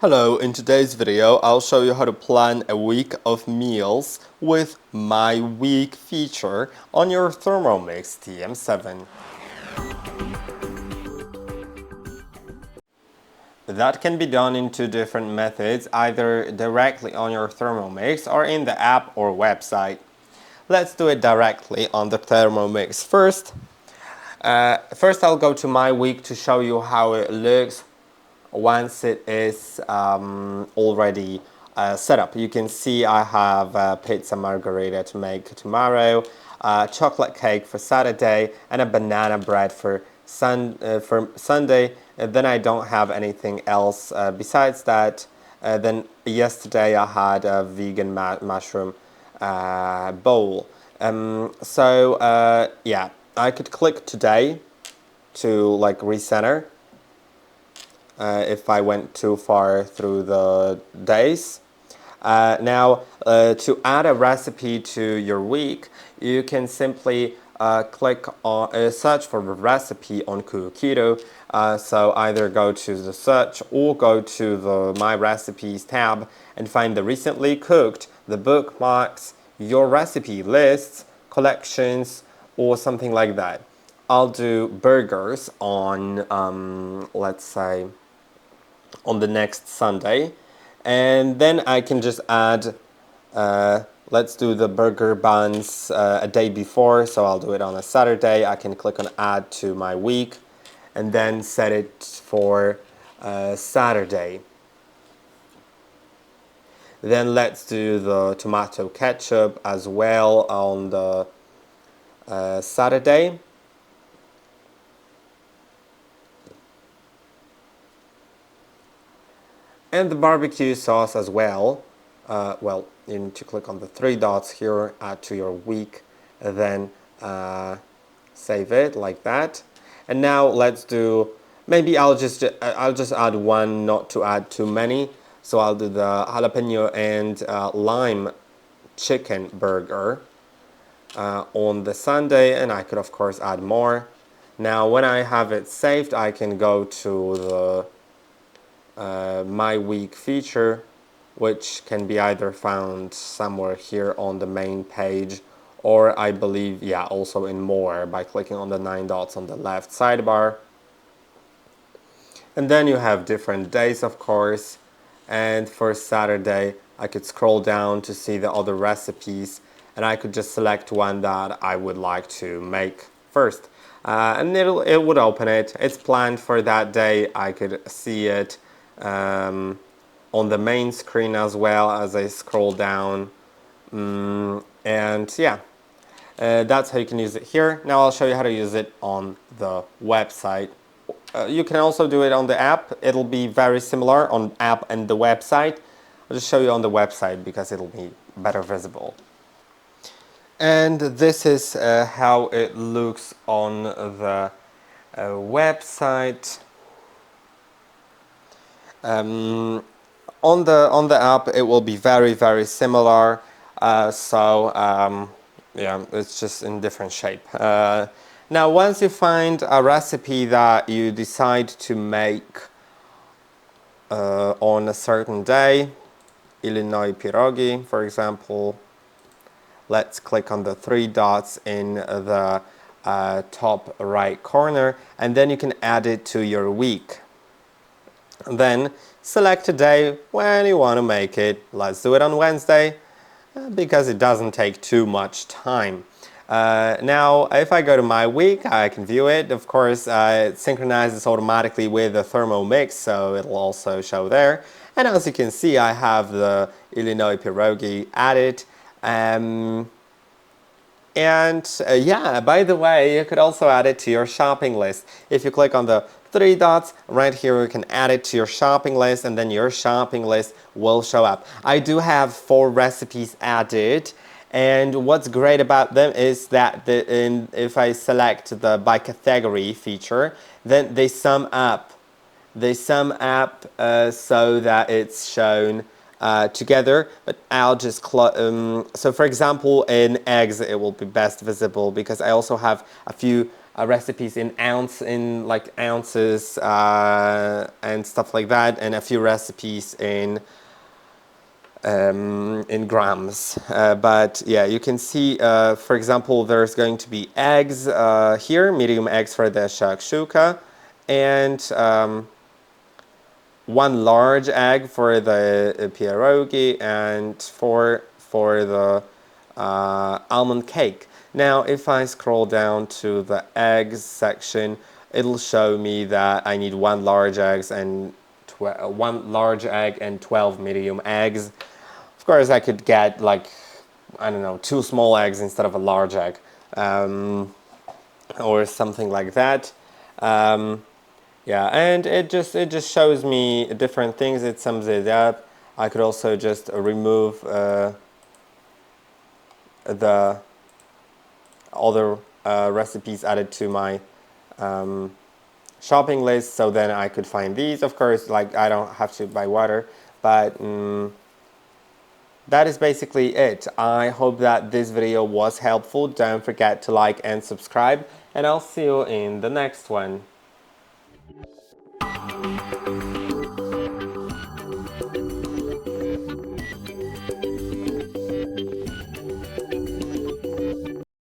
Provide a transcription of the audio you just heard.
Hello, in today's video I'll show you how to plan a week of meals with My Week feature on your ThermoMix TM7. That can be done in two different methods, either directly on your ThermoMix or in the app or website. Let's do it directly on the ThermoMix first. First I'll go to My Week to show you how it looks once it is already set up. You can see I have pizza margherita to make tomorrow, chocolate cake for Saturday, and a banana bread for Sunday. Then I don't have anything else besides that. Then yesterday I had a vegan mushroom bowl. Yeah, I could click today to like recenter. If I went too far through the days. Now, to add a recipe to your week, you can simply click on search for the recipe on Cookidoo. So either go to the search or go to the My Recipes tab and find the recently cooked, the bookmarks, your recipe lists, collections, or something like that. I'll do burgers on, let's say, on the next Sunday, and then I can just add let's do the burger buns a day before, so I'll do it on a Saturday. I can click on add to my week and then set it for Saturday. Then let's do the tomato ketchup as well on the Saturday. And the barbecue sauce as well. Well, you need to click on the three dots here, add to your week, and then save it like that. And now let's do, maybe I'll just add one, not to add too many. So I'll do the jalapeno and lime chicken burger on the Sunday, and I could of course add more. Now when I have it saved, I can go to the My Week feature, which can be either found somewhere here on the main page, or I believe, yeah, also in More by clicking on the 9 dots on the left sidebar. And then you have different days, of course, and for Saturday I could scroll down to see the other recipes, and I could just select one that I would like to make first. And it would open it. It's planned for that day. I could see it on the main screen as well as I scroll down. And yeah, that's how you can use it here. Now I'll show you how to use it on the website. You can also do it on the app. It'll be very similar on app and the website. I'll just show you on the website because it'll be better visible. And this is how it looks on the website. On the app, it will be very similar. Yeah, it's just in different shape. Now, once you find a recipe that you decide to make on a certain day, Illinois pierogi, for example, let's click on the three dots in the top right corner, and then you can add it to your week. Then select a day when you want to make it. Let's do it on Wednesday because it doesn't take too much time. Now, if I go to My Week, I can view it. Of course, it synchronizes automatically with the ThermoMix, so it'll also show there. And as you can see, I have the Illinois pierogi added. Yeah, by the way, you could also add it to your shopping list. If you click on the three dots right here, you can add it to your shopping list, and then your shopping list will show up. I do have 4 recipes added, and what's great about them is that if I select the by category feature, then they sum up. They sum up so that it's shown together, but I'll just so for example in eggs it will be best visible because I also have a few recipes in ounces and stuff like that, and a few recipes in grams. But yeah, you can see, for example, there's going to be eggs here, medium eggs for the shakshuka, and one large egg for the pierogi, and four for the almond cake. Now, if I scroll down to the eggs section, it'll show me that I need one large egg and 12 medium eggs. Of course, I could get like, I don't know, 2 small eggs instead of a large egg, or something like that. Yeah, and it just shows me different things. It sums it up. I could also just remove the other recipes added to my shopping list, so then I could find these. Of course, like I don't have to buy water, but that is basically it. I hope that this video was helpful. Don't forget to like and subscribe, and I'll see you in the next one.